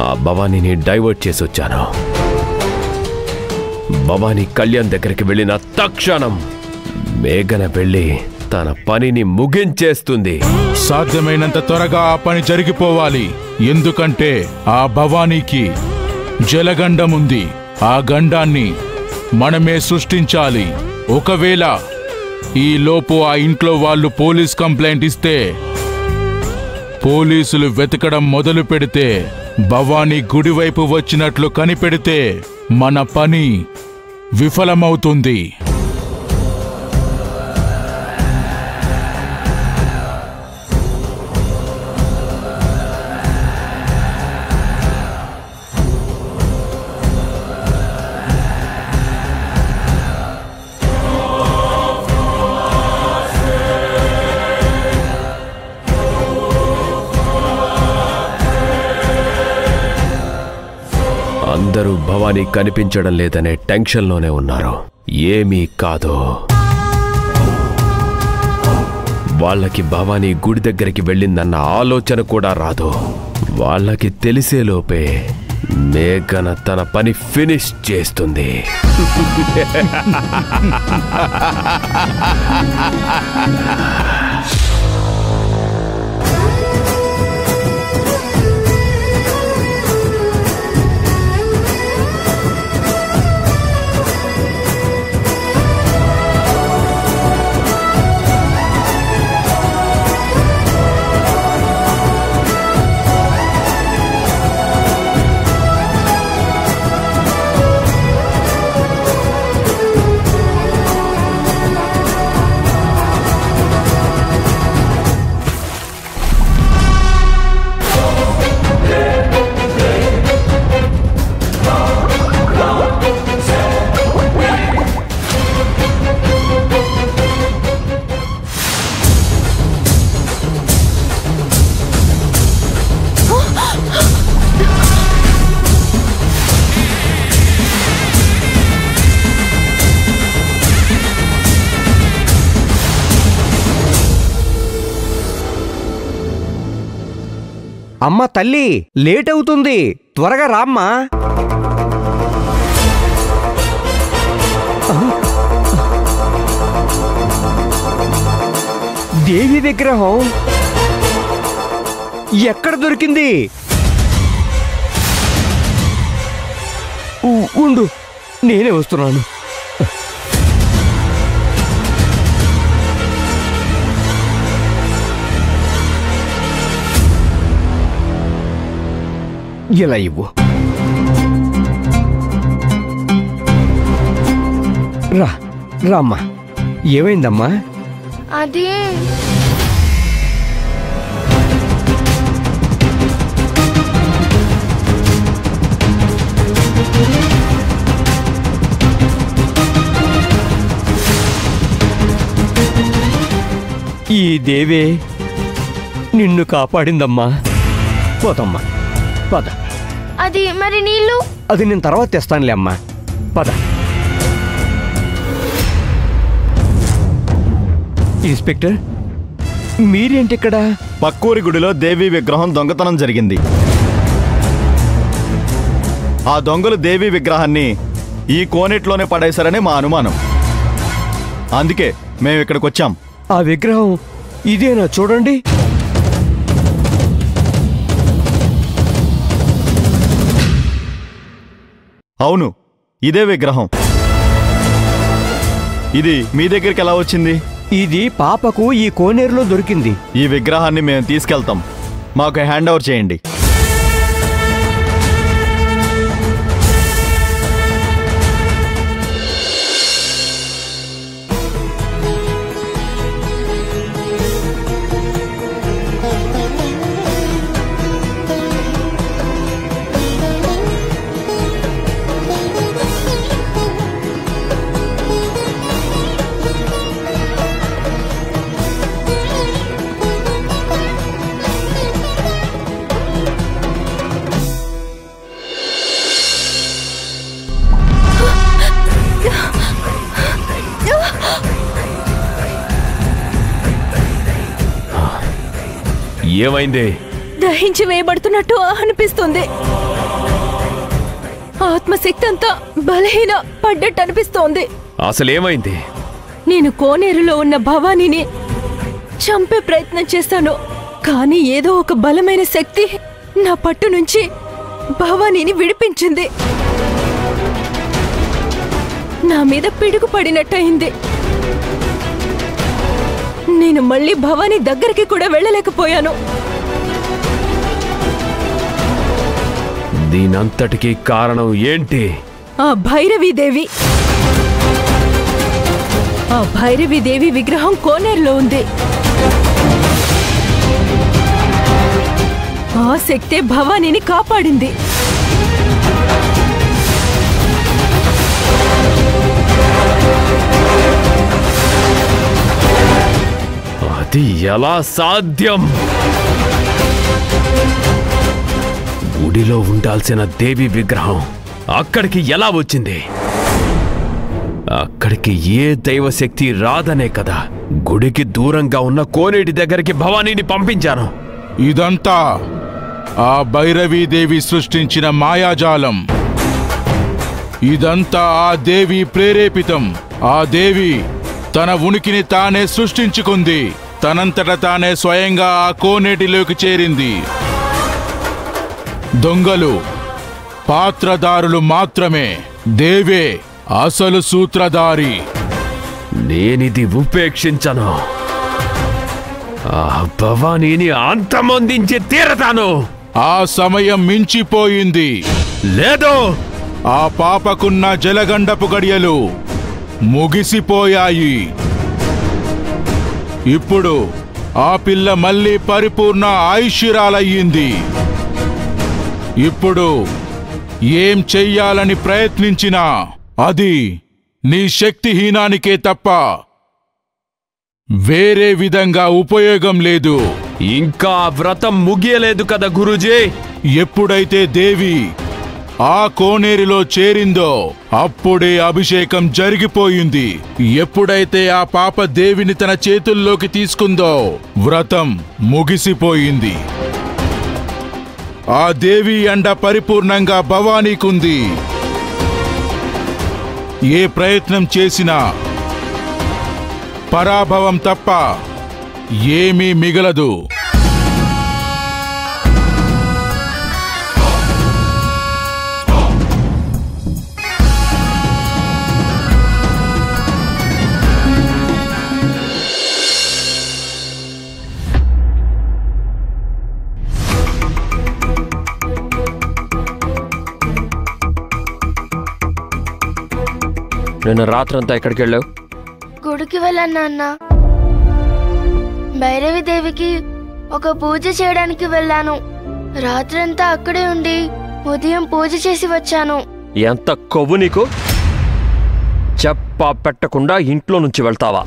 ఆ భవానీని డైవర్ట్ చేసి వచ్చాను. భవానీ కళ్యాణ్ దగ్గరికి వెళ్ళిన తక్షణం మేఘన వెళ్ళి తన పనిని ముగించేస్తుంది. సాధ్యమైనంత త్వరగా ఆ పని జరిగిపోవాలి. ఎందుకంటే ఆ భవానీకి జలగండం ఉంది. ఆ గండాన్ని మనమే సృష్టించాలి. ఒకవేళ ఈ లోపు ఆ ఇంట్లో వాళ్ళు పోలీస్ కంప్లైంట్ ఇస్తే, పోలీసులు వెతకడం మొదలు పెడితే, భవానీ గుడివైపు వచ్చినట్లు కనిపెడితే మన పని విఫలమవుతుంది. అందరూ భవానీ కనిపించడం లేదనే టెన్షన్లోనే ఉన్నారు. ఏమీ కాదు, వాళ్ళకి భవానీ గుడి దగ్గరికి వెళ్ళిందన్న ఆలోచన కూడా రాదు. వాళ్ళకి తెలిసేలోపే మేఘన తన పని ఫినిష్ చేస్తుంది. అమ్మ తల్లి, లేట్ అవుతుంది, త్వరగా రామ్మా. దేవి విగ్రహం ఎక్కడ దొరికింది? ఉండు, నేనే వస్తున్నాను. ఇలా ఇవ్వు. రామ్మా. ఏమైందమ్మా? అది ఈ దేవే నిన్ను కాపాడిందమ్మా. పోతమ్మా, పద. అది మరి నీళ్ళు? అది నేను తర్వాత తెస్తానులే అమ్మా, పద. ఇన్స్పెక్టర్, మీరేంటి ఇక్కడ? పక్కూరి గుడిలో దేవి విగ్రహం దొంగతనం జరిగింది. ఆ దొంగలు దేవి విగ్రహాన్ని ఈ కోనేట్లోనే పడేశారని మా అనుమానం. అందుకే మేము ఇక్కడికి వచ్చాం. ఆ విగ్రహం ఇదేనా? చూడండి. అవును, ఇదే విగ్రహం. ఇది మీ దగ్గరికి ఎలా వచ్చింది? ఇది పాపకు ఈ కోనేరులో దొరికింది. ఈ విగ్రహాన్ని మేము తీసుకెళ్తాం, మాకు హ్యాండ్ ఓవర్ చేయండి. ఏమైంది? దహించి వేయబడుతున్నట్టు అనిపిస్తుంది. ఆత్మశక్తి అంతా బలహీన పడ్డట్టు అనిపిస్తోంది. అసలేమైంది? నేను కోనేరులో ఉన్న భవానీని చంపే ప్రయత్నం చేశాను, కానీ ఏదో ఒక బలమైన శక్తి నా పట్టు నుంచి భవానీని విడిపించింది. నా మీద పిడుగు పడినట్టయింది. నేను మళ్ళీ భవానీ దగ్గరికి కూడా వెళ్ళలేకపోయాను. దీనంతటికీ కారణం ఏంటి? ఆ భైరవీదేవి. ఆ భైరవీదేవి విగ్రహం కోనేరులో ఉంది. ఆ శక్తే భవానీని కాపాడింది. అది ఎలా సాధ్యం? గుడిలో ఉండాల్సిన దేవి విగ్రహం అక్కడికి ఎలా వచ్చింది? అక్కడికి ఏ దైవశక్తి రాదనే కదా గుడికి దూరంగా ఉన్న కోనేటి దగ్గరికి భవానీని పంపించాను. ఇదంతా ఆ భైరవీదేవి సృష్టించిన మాయాజాలం. ఇదంతా ఆ దేవి ప్రేరేపితం. ఆ దేవి తన ఉనికిని తానే సృష్టించుకుంది. తనంతట తానే స్వయంగా ఆ కోనేటిలోకి చేరింది. దొంగలు పాత్రదారులు మాత్రమే. దేవే అసలు సూత్రధారి. నేనిది ఉపేక్షించను. ఆ భవానీని అంతమొందించి తీరతాను. ఆ సమయం మించిపోయింది. లేదు, ఆ పాపకున్న జలగండపు గడియలు ముగిసిపోయాయి. ఇప్పుడు ఆ పిల్ల మళ్ళీ పరిపూర్ణ ఆయుష్యురాలయ్యింది. ఇప్పుడు ఏం చెయ్యాలని ప్రయత్నించినా అది నీ శక్తిహీనానికే తప్ప వేరే విధంగా ఉపయోగం లేదు. ఇంకా వ్రతం ముగియలేదు కదా గురూజీ. ఎప్పుడైతే దేవి ఆ కోనేరులో చేరిందో అప్పుడే అభిషేకం జరిగిపోయింది. ఎప్పుడైతే ఆ పాప దేవిని తన చేతుల్లోకి తీసుకుందో వ్రతం ముగిసిపోయింది. ఆ దేవి అండ పరిపూర్ణంగా భవానీకుంది. ఏ ప్రయత్నం చేసినా పరాభవం తప్ప ఏమీ మిగలదు. నిన్న రాత్రంతా ఎక్కడికి వెళ్ళావు? గుడికి వెళ్ళాను నాన్న. భైరవి దేవికి ఒక పూజ చేయడానికి వెళ్ళాను. రాత్రంతా అక్కడే ఉండి ఉదయం పూజ చేసి వచ్చాను. ఎంత కొవ్వు నీకు! చెప్పా పెట్టకుండా ఇంట్లో నుంచి వెళ్తావా?